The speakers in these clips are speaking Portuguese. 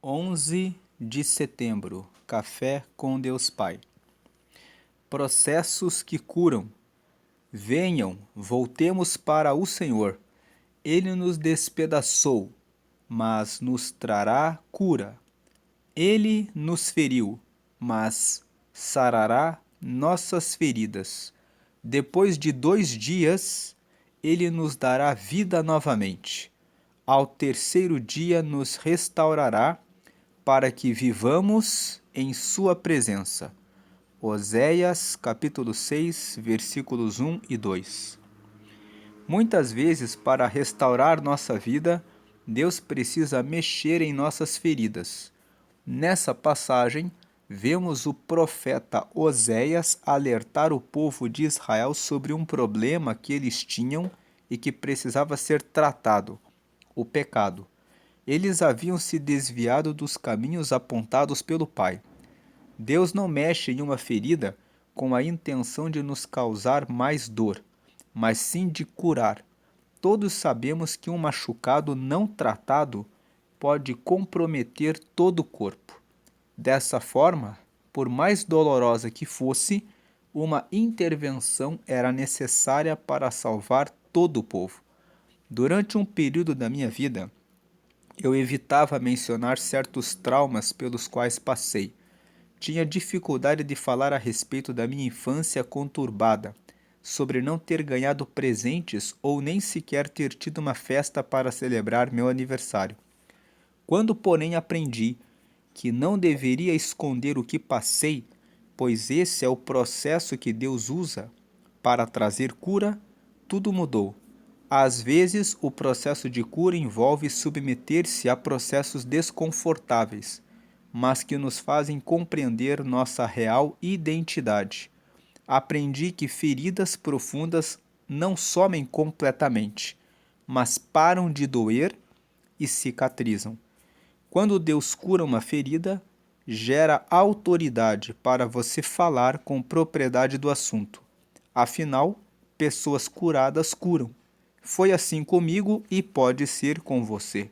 11 de setembro, Café com Deus Pai. Processos que curam. Venham, voltemos para o Senhor. Ele nos despedaçou, mas nos trará cura. Ele nos feriu, mas sarará nossas feridas. Depois de 2 dias, ele nos dará vida novamente. Ao terceiro dia nos restaurará, para que vivamos em sua presença. Oséias, capítulo 6, versículos 1 e 2. Muitas vezes, para restaurar nossa vida, Deus precisa mexer em nossas feridas. Nessa passagem, vemos o profeta Oséias alertar o povo de Israel sobre um problema que eles tinham e que precisava ser tratado: o pecado. Eles haviam se desviado dos caminhos apontados pelo Pai. Deus não mexe em uma ferida com a intenção de nos causar mais dor, mas sim de curar. Todos sabemos que um machucado não tratado pode comprometer todo o corpo. Dessa forma, por mais dolorosa que fosse, uma intervenção era necessária para salvar todo o povo. Durante um período da minha vida, eu evitava mencionar certos traumas pelos quais passei. Tinha dificuldade de falar a respeito da minha infância conturbada, sobre não ter ganhado presentes ou nem sequer ter tido uma festa para celebrar meu aniversário. Quando, porém, aprendi que não deveria esconder o que passei, pois esse é o processo que Deus usa para trazer cura, tudo mudou. Às vezes, o processo de cura envolve submeter-se a processos desconfortáveis, mas que nos fazem compreender nossa real identidade. Aprendi que feridas profundas não somem completamente, mas param de doer e cicatrizam. Quando Deus cura uma ferida, gera autoridade para você falar com propriedade do assunto. Afinal, pessoas curadas curam. Foi assim comigo e pode ser com você.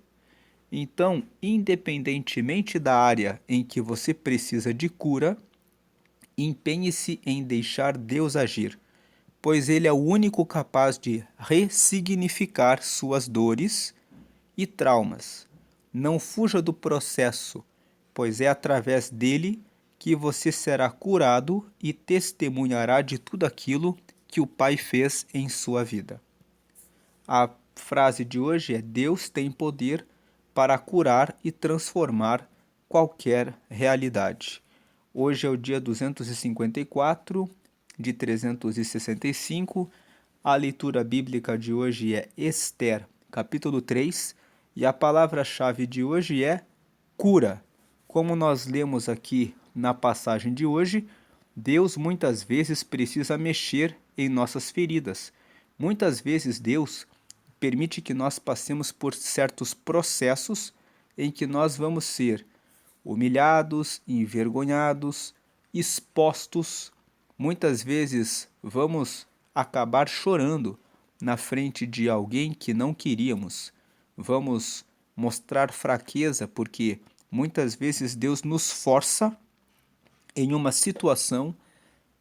Então, independentemente da área em que você precisa de cura, empenhe-se em deixar Deus agir, pois Ele é o único capaz de ressignificar suas dores e traumas. Não fuja do processo, pois é através dele que você será curado e testemunhará de tudo aquilo que o Pai fez em sua vida. A frase de hoje é: Deus tem poder para curar e transformar qualquer realidade. Hoje é o dia 254 de 365. A leitura bíblica de hoje é Ester, capítulo 3, e a palavra-chave de hoje é cura. Como nós lemos aqui na passagem de hoje, Deus muitas vezes precisa mexer em nossas feridas. Muitas vezes Deus permite que nós passemos por certos processos em que nós vamos ser humilhados, envergonhados, expostos. Muitas vezes vamos acabar chorando na frente de alguém que não queríamos. Vamos mostrar fraqueza porque muitas vezes Deus nos força em uma situação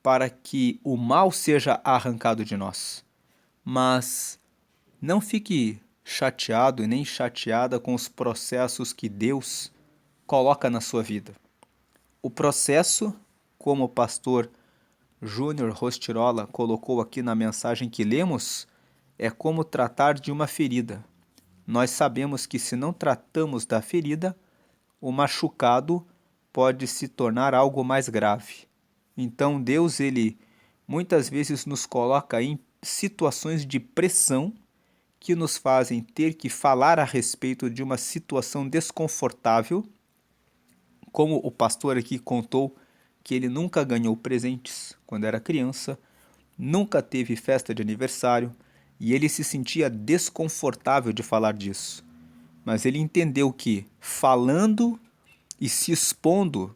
para que o mal seja arrancado de nós. Mas não fique chateado e nem chateada com os processos que Deus coloca na sua vida. O processo, como o pastor Júnior Rostirola colocou aqui na mensagem que lemos, é como tratar de uma ferida. Nós sabemos que se não tratamos da ferida, o machucado pode se tornar algo mais grave. Então Deus, ele muitas vezes nos coloca em situações de pressão que nos fazem ter que falar a respeito de uma situação desconfortável, como o pastor aqui contou que ele nunca ganhou presentes quando era criança, nunca teve festa de aniversário e ele se sentia desconfortável de falar disso. Mas ele entendeu que falando e se expondo,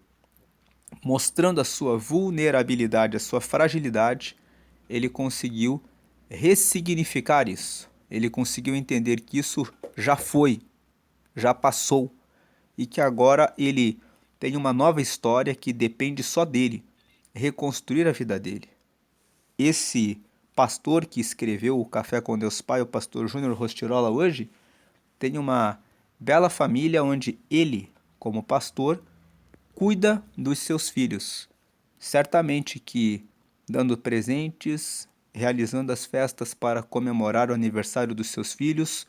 mostrando a sua vulnerabilidade, a sua fragilidade, ele conseguiu ressignificar isso. Ele conseguiu entender que isso já foi, já passou. e que agora ele tem uma nova história que depende só dele, reconstruir a vida dele. Esse pastor que escreveu o Café com Deus Pai, o pastor Júnior Rostirola hoje, tem uma bela família onde ele, como pastor, cuida dos seus filhos. Certamente que dando presentes, realizando as festas para comemorar o aniversário dos seus filhos,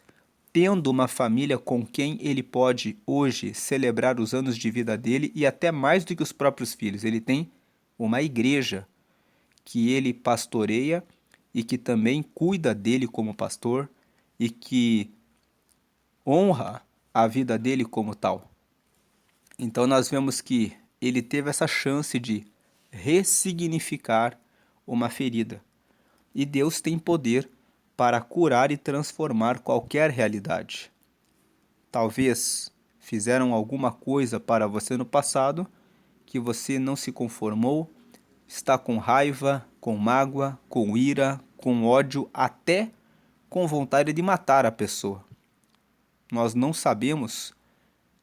tendo uma família com quem ele pode hoje celebrar os anos de vida dele e até mais do que os próprios filhos. Ele tem uma igreja que ele pastoreia e que também cuida dele como pastor e que honra a vida dele como tal. Então nós vemos que ele teve essa chance de ressignificar uma ferida. E Deus tem poder para curar e transformar qualquer realidade. Talvez fizeram alguma coisa para você no passado que você não se conformou, está com raiva, com mágoa, com ira, com ódio, até com vontade de matar a pessoa. Nós não sabemos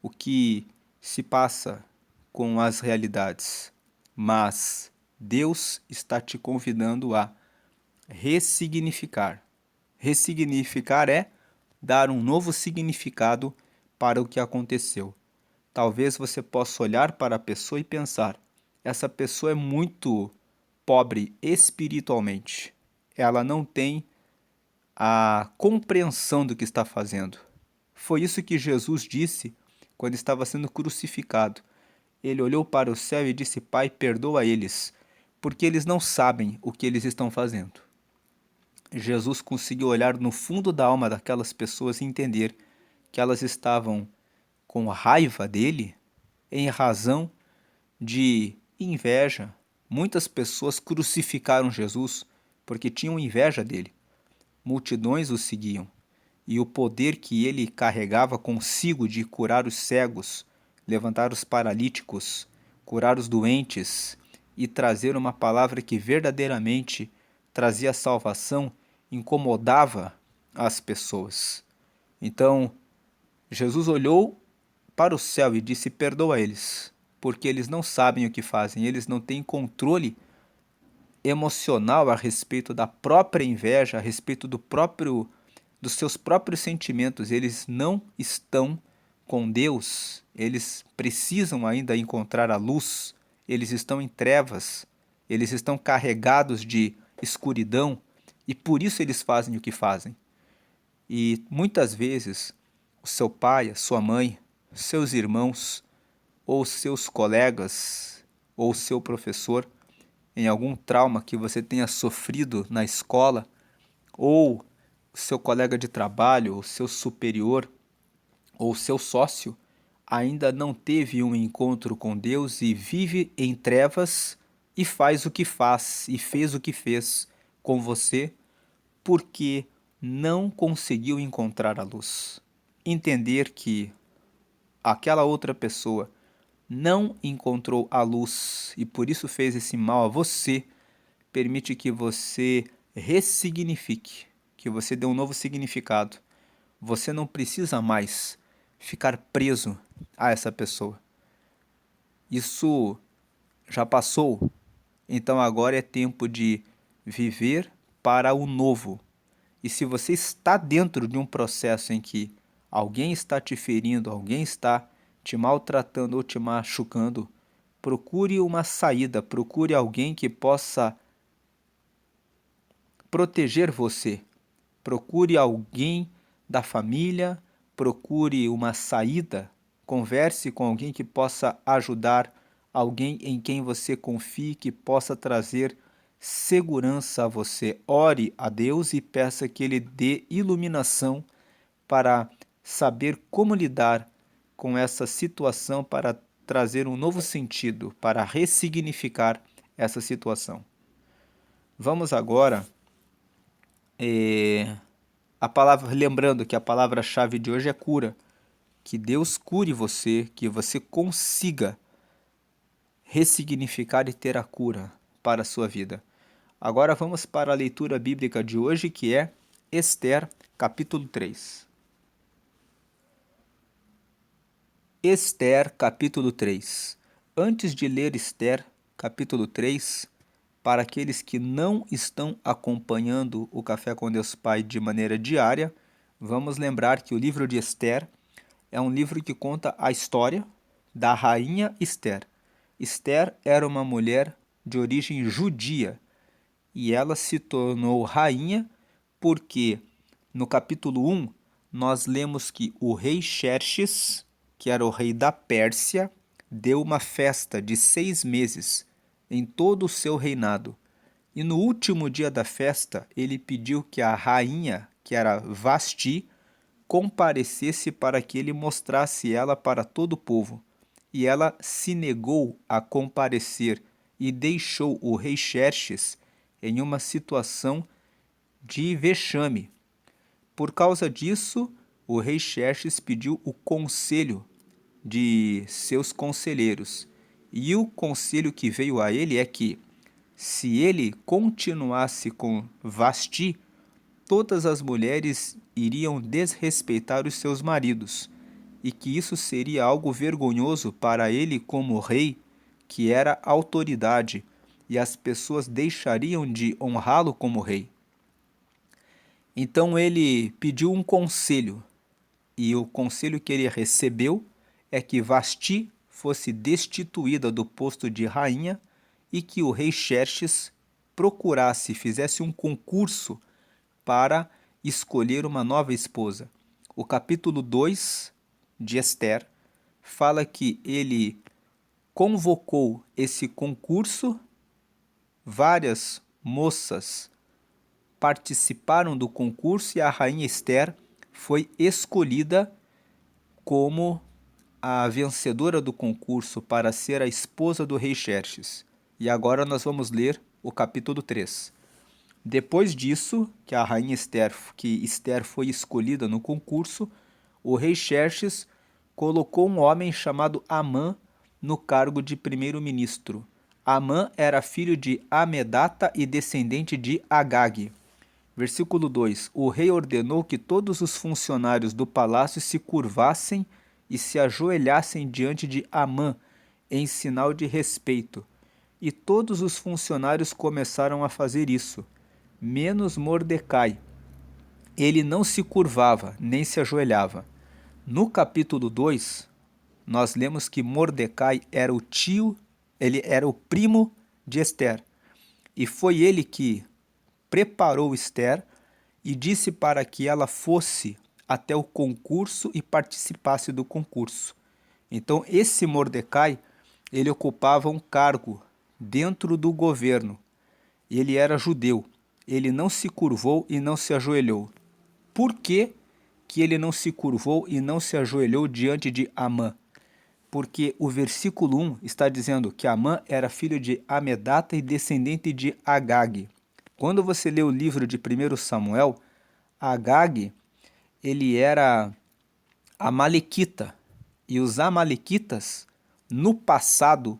o que se passa com as realidades, mas Deus está te convidando a ressignificar. Ressignificar é dar um novo significado para o que aconteceu. Talvez você possa olhar para a pessoa e pensar: essa pessoa é muito pobre espiritualmente. Ela não tem a compreensão do que está fazendo. Foi isso que Jesus disse quando estava sendo crucificado. Ele olhou para o céu e disse: Pai, perdoa eles, porque eles não sabem o que eles estão fazendo. Jesus conseguiu olhar no fundo da alma daquelas pessoas e entender que elas estavam com raiva dele em razão de inveja. Muitas pessoas crucificaram Jesus porque tinham inveja dele. Multidões o seguiam, e o poder que ele carregava consigo de curar os cegos, levantar os paralíticos, curar os doentes e trazer uma palavra que verdadeiramente trazia salvação, incomodava as pessoas. Então, Jesus olhou para o céu e disse: perdoa eles, porque eles não sabem o que fazem, eles não têm controle emocional a respeito da própria inveja, a respeito dos seus próprios sentimentos. Eles não estão com Deus, eles precisam ainda encontrar a luz, eles estão em trevas, eles estão carregados de escuridão e por isso eles fazem o que fazem. E muitas vezes o seu pai, a sua mãe, seus irmãos, ou seus colegas, ou seu professor, em algum trauma que você tenha sofrido na escola, ou seu colega de trabalho, ou seu superior, ou seu sócio, ainda não teve um encontro com Deus e vive em trevas e faz o que faz e fez o que fez com você porque não conseguiu encontrar a luz. Entender que aquela outra pessoa não encontrou a luz e por isso fez esse mal a você, permite que você ressignifique, que você dê um novo significado. Você não precisa mais ficar preso a essa pessoa. Isso já passou, então agora é tempo de viver para o novo. E se você está dentro de um processo em que alguém está te ferindo, alguém está te maltratando ou te machucando, procure uma saída, procure alguém que possa proteger você. Procure alguém da família, procure uma saída, converse com alguém que possa ajudar, alguém em quem você confie, que possa trazer segurança a você. Ore a Deus e peça que Ele dê iluminação para saber como lidar com essa situação, para trazer um novo sentido, para ressignificar essa situação. Vamos agora a palavra, lembrando que a palavra-chave de hoje é cura. Que Deus cure você, que você consiga ressignificar e ter a cura para a sua vida. Agora vamos para a leitura bíblica de hoje, que é Ester, capítulo 3. Ester, capítulo 3. Antes de ler Ester, capítulo 3, para aqueles que não estão acompanhando o Café com Deus Pai de maneira diária, vamos lembrar que o livro de Ester é um livro que conta a história da rainha Ester. Ester era uma mulher de origem judia e ela se tornou rainha porque no capítulo 1 nós lemos que o rei Xerxes, que era o rei da Pérsia, deu uma festa de 6 meses em todo o seu reinado. E no último dia da festa, ele pediu que a rainha, que era Vasti, comparecesse para que ele mostrasse ela para todo o povo. E ela se negou a comparecer e deixou o rei Xerxes em uma situação de vexame. Por causa disso, o rei Xerxes pediu o conselho de seus conselheiros. E o conselho que veio a ele é que, se ele continuasse com Vasti, todas as mulheres iriam desrespeitar os seus maridos, e que isso seria algo vergonhoso para ele como rei, que era autoridade, e as pessoas deixariam de honrá-lo como rei. Então ele pediu um conselho, e o conselho que ele recebeu é que Vasti fosse destituída do posto de rainha e que o rei Xerxes procurasse, fizesse um concurso para escolher uma nova esposa. O capítulo 2 de Ester fala que ele convocou esse concurso, várias moças participaram do concurso e a rainha Ester foi escolhida como a vencedora do concurso para ser a esposa do rei Xerxes. E agora nós vamos ler o capítulo 3. Depois disso, que a rainha Ester foi escolhida no concurso, o rei Xerxes colocou um homem chamado Amã no cargo de primeiro-ministro. Amã era filho de Amedata e descendente de Agag. Versículo 2. O rei ordenou que todos os funcionários do palácio se curvassem e se ajoelhassem diante de Amã, em sinal de respeito. E todos os funcionários começaram a fazer isso, menos Mordecai. Ele não se curvava, nem se ajoelhava. No capítulo 2, nós lemos que Mordecai era o tio, ele era o primo de Ester. E foi ele que preparou Ester e disse para que ela fosse até o concurso e participasse do concurso. Então, esse Mordecai, ele ocupava um cargo dentro do governo. Ele era judeu. Ele não se curvou e não se ajoelhou. Por que que ele não se curvou e não se ajoelhou diante de Amã? Porque o versículo 1 está dizendo que Amã era filho de Amedata e descendente de Agag. Quando você lê o livro de 1 Samuel, Agag, ele era amalequita. E os amalequitas, no passado,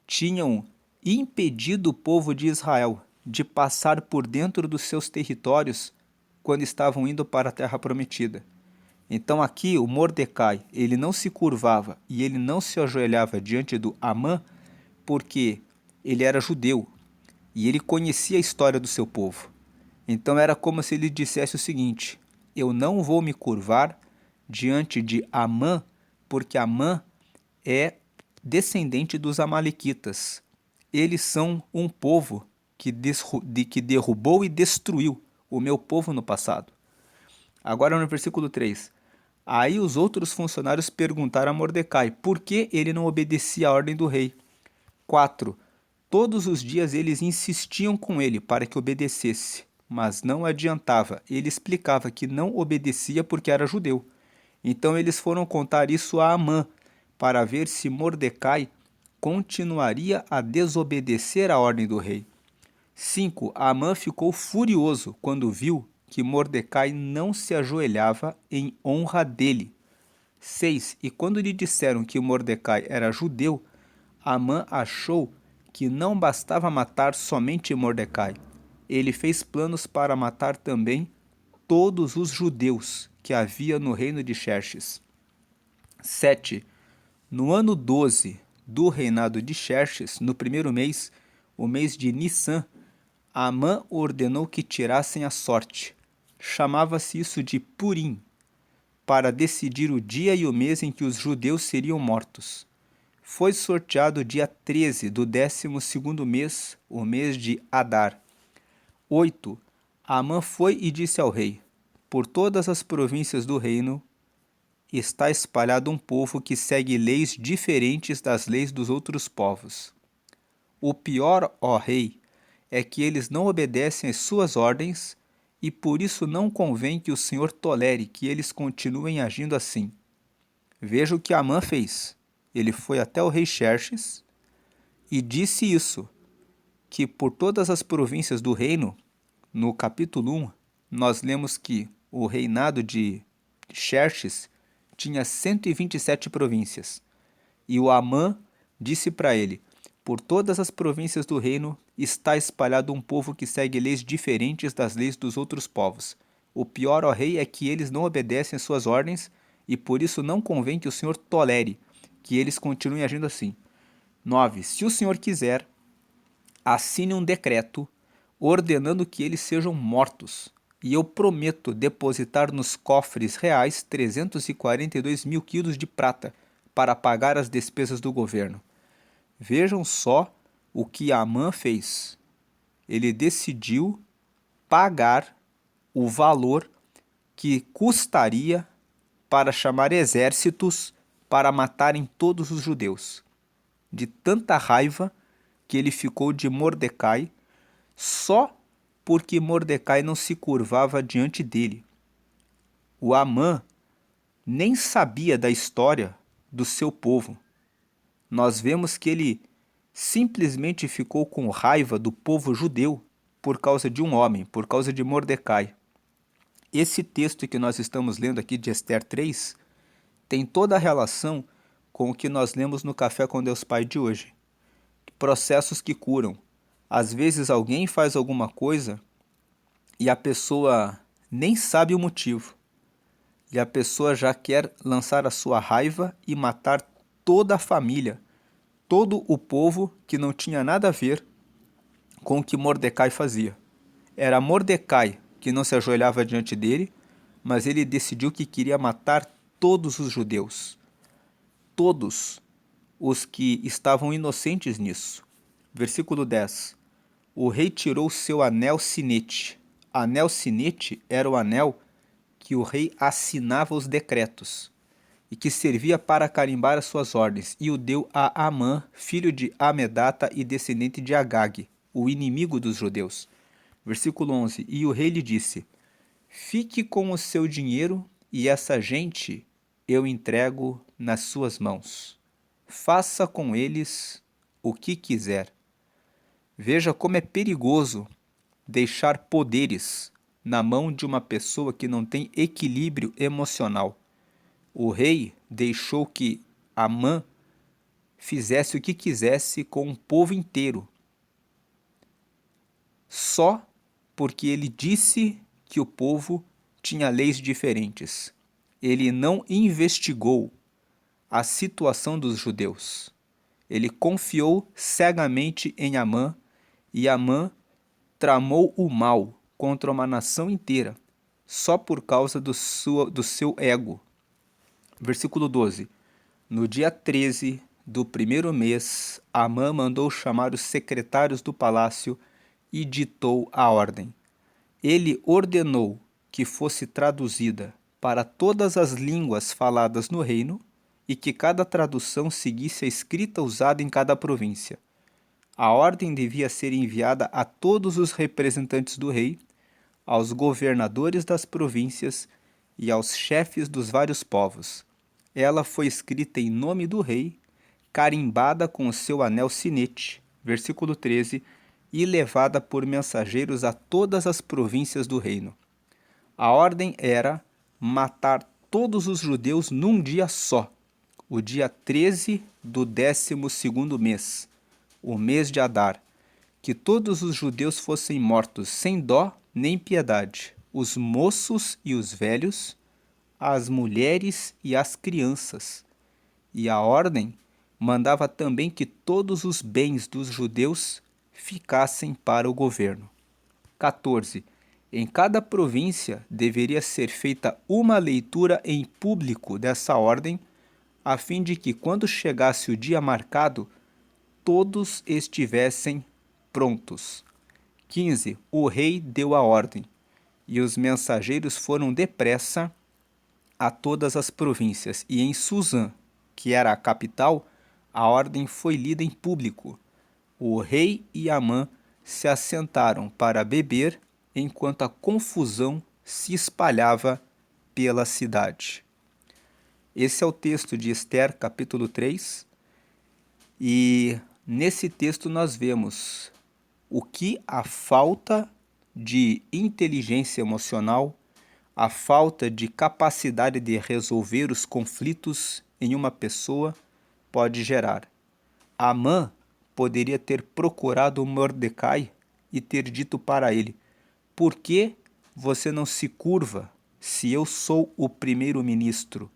tinham impedido o povo de Israel de passar por dentro dos seus territórios quando estavam indo para a Terra Prometida. Então aqui o Mordecai, ele não se curvava e ele não se ajoelhava diante do Amã porque ele era judeu e ele conhecia a história do seu povo. Então era como se ele dissesse o seguinte: eu não vou me curvar diante de Amã porque Amã é descendente dos amalequitas. Eles são um povo que derrubou e destruiu o meu povo no passado. Agora no versículo 3. Aí os outros funcionários perguntaram a Mordecai por que ele não obedecia à ordem do rei. 4. Todos os dias eles insistiam com ele para que obedecesse, mas não adiantava. Ele explicava que não obedecia porque era judeu. Então eles foram contar isso a Amã, para ver se Mordecai continuaria a desobedecer à ordem do rei. 5. Amã ficou furioso quando viu que Mordecai não se ajoelhava em honra dele. 6. E quando lhe disseram que Mordecai era judeu, Amã achou que não bastava matar somente Mordecai. Ele fez planos para matar também todos os judeus que havia no reino de Xerxes. 7. No ano 12 do reinado de Xerxes, no primeiro mês, o mês de Nissan, Amã ordenou que tirassem a sorte. Chamava-se isso de Purim, para decidir o dia e o mês em que os judeus seriam mortos. Foi sorteado o dia 13 do 12º mês, o mês de Adar. 8. Amã foi e disse ao rei: por todas as províncias do reino está espalhado um povo que segue leis diferentes das leis dos outros povos. O pior, ó rei, é que eles não obedecem às suas ordens, e por isso não convém que o Senhor tolere que eles continuem agindo assim. Veja o que Amã fez. Ele foi até o rei Xerxes e disse isso, que por todas as províncias do reino, no capítulo 1, nós lemos que o reinado de Xerxes tinha 127 províncias. E o Amã disse para ele: por todas as províncias do reino está espalhado um povo que segue leis diferentes das leis dos outros povos. O pior, ó rei, é que eles não obedecem às suas ordens, e por isso não convém que o Senhor tolere que eles continuem agindo assim. 9. Se o Senhor quiser, assine um decreto ordenando que eles sejam mortos, e eu prometo depositar nos cofres reais 342 mil quilos de prata para pagar as despesas do governo. Vejam só o que Amã fez. Ele decidiu pagar o valor que custaria para chamar exércitos para matarem todos os judeus. De tanta raiva que ele ficou de Mordecai, só porque Mordecai não se curvava diante dele. O Amã nem sabia da história do seu povo. Nós vemos que ele simplesmente ficou com raiva do povo judeu por causa de um homem, por causa de Mordecai. Esse texto que nós estamos lendo aqui de Ester 3 tem toda a relação com o que nós lemos no Café com Deus Pai de hoje. Processos que curam. Às vezes alguém faz alguma coisa e a pessoa nem sabe o motivo. E a pessoa já quer lançar a sua raiva e matar toda a família, todo o povo que não tinha nada a ver com o que Mordecai fazia. Era Mordecai que não se ajoelhava diante dele, mas ele decidiu que queria matar todos os judeus. Todos os que estavam inocentes nisso. Versículo 10. O rei tirou seu anel sinete. Anel sinete era o anel que o rei assinava os decretos e que servia para carimbar as suas ordens, e o deu a Amã, filho de Amedata e descendente de Agag, o inimigo dos judeus. Versículo 11. E o rei lhe disse: fique com o seu dinheiro e essa gente eu entrego nas suas mãos. Faça com eles o que quiser. Veja como é perigoso deixar poderes na mão de uma pessoa que não tem equilíbrio emocional. O rei deixou que Amã fizesse o que quisesse com o povo inteiro, só porque ele disse que o povo tinha leis diferentes. Ele não investigou a situação dos judeus. Ele confiou cegamente em Amã, e Amã tramou o mal contra uma nação inteira, só por causa do seu ego. Versículo 12. No dia 13 do primeiro mês, Amã mandou chamar os secretários do palácio e ditou a ordem. Ele ordenou que fosse traduzida para todas as línguas faladas no reino e que cada tradução seguisse a escrita usada em cada província. A ordem devia ser enviada a todos os representantes do rei, aos governadores das províncias e aos chefes dos vários povos. Ela foi escrita em nome do rei, carimbada com o seu anel sinete, versículo 13, e levada por mensageiros a todas as províncias do reino. A ordem era matar todos os judeus num dia só, o dia 13 do 12º mês, o mês de Adar, que todos os judeus fossem mortos sem dó nem piedade, os moços e os velhos, as mulheres e as crianças, E a ordem mandava também que todos os bens dos judeus ficassem para o governo. 14. Em cada província deveria ser feita uma leitura em público dessa ordem, a fim de que, quando chegasse o dia marcado, todos estivessem prontos. 15. O rei deu a ordem, e os mensageiros foram depressa a todas as províncias, e em Suzã, que era a capital, a ordem foi lida em público. O rei e Amã se assentaram para beber, enquanto a confusão se espalhava pela cidade. Esse é o texto de Ester, capítulo 3, e nesse texto nós vemos o que a falta de inteligência emocional, a falta de capacidade de resolver os conflitos em uma pessoa pode gerar. Amã poderia ter procurado Mordecai e ter dito para ele: por que você não se curva se eu sou o primeiro-ministro?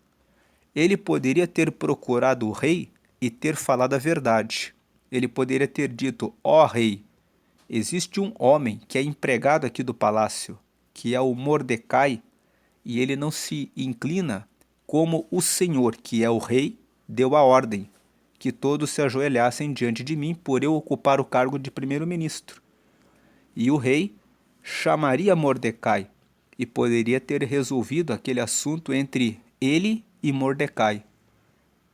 Ele poderia ter procurado o rei e ter falado a verdade. Ele poderia ter dito: ó rei, existe um homem que é empregado aqui do palácio, que é o Mordecai, e ele não se inclina como o Senhor, que é o rei, deu a ordem que todos se ajoelhassem diante de mim por eu ocupar o cargo de primeiro-ministro. E o rei chamaria Mordecai e poderia ter resolvido aquele assunto entre ele e Mordecai.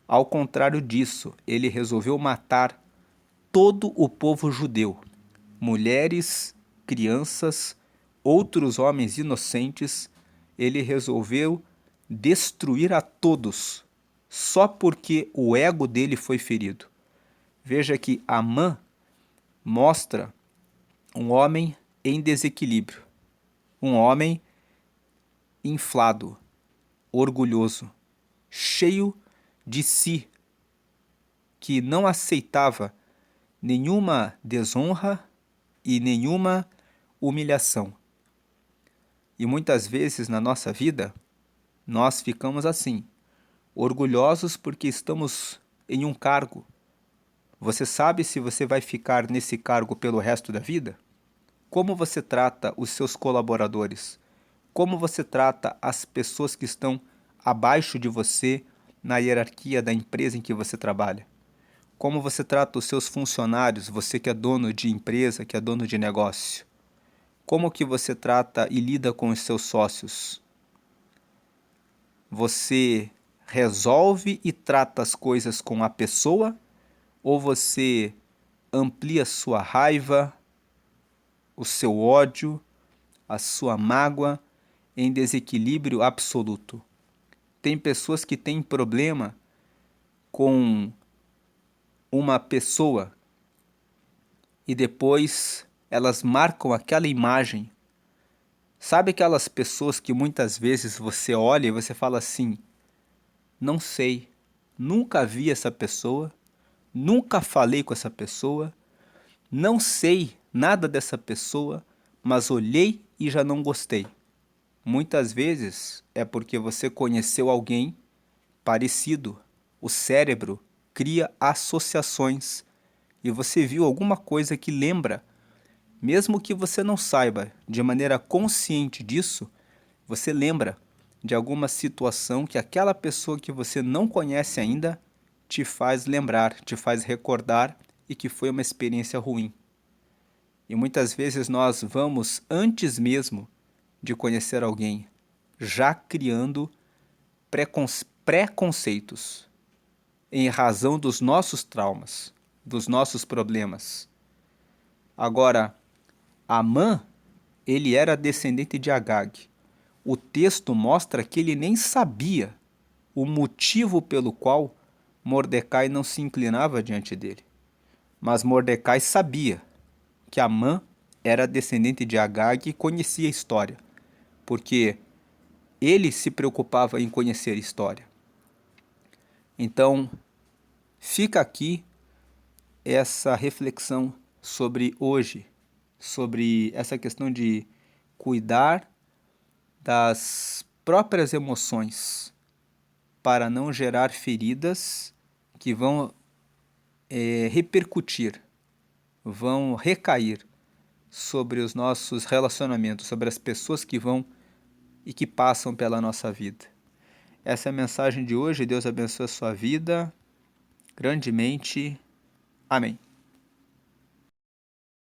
Ao contrário disso, ele resolveu matar todo o povo judeu, mulheres, crianças, outros homens inocentes. Ele resolveu destruir a todos, só porque o ego dele foi ferido. Veja que Amã mostra um homem em desequilíbrio, um homem inflado, orgulhoso, cheio de si, que não aceitava nenhuma desonra e nenhuma humilhação. E muitas vezes na nossa vida, nós ficamos assim, orgulhosos porque estamos em um cargo. Você sabe se você vai ficar nesse cargo pelo resto da vida? Como você trata os seus colaboradores? Como você trata as pessoas que estão abaixo de você na hierarquia da empresa em que você trabalha? Como você trata os seus funcionários, você que é dono de empresa, que é dono de negócio? Como que você trata e lida com os seus sócios? Você resolve e trata as coisas com a pessoa ou você amplia sua raiva, o seu ódio, a sua mágoa em desequilíbrio absoluto? Tem pessoas que têm problema com uma pessoa e depois elas marcam aquela imagem. Sabe aquelas pessoas que muitas vezes você olha e você fala assim: não sei, nunca vi essa pessoa, nunca falei com essa pessoa, não sei nada dessa pessoa, mas olhei e já não gostei. Muitas vezes é porque você conheceu alguém parecido. O cérebro cria associações e você viu alguma coisa que lembra. Mesmo que você não saiba de maneira consciente disso, você lembra de alguma situação que aquela pessoa que você não conhece ainda te faz lembrar, te faz recordar e que foi uma experiência ruim. E muitas vezes nós vamos antes mesmo de conhecer alguém, já criando preconceitos em razão dos nossos traumas, dos nossos problemas. Agora, Amã, ele era descendente de Agag. O texto mostra que ele nem sabia o motivo pelo qual Mordecai não se inclinava diante dele. Mas Mordecai sabia que Amã era descendente de Agag e conhecia a história, porque ele se preocupava em conhecer a história. Então, fica aqui essa reflexão sobre hoje, sobre essa questão de cuidar das próprias emoções para não gerar feridas que vão repercutir, vão recair sobre os nossos relacionamentos, sobre as pessoas que vão e que passam pela nossa vida. Essa é a mensagem de hoje. Deus abençoe a sua vida grandemente. Amém.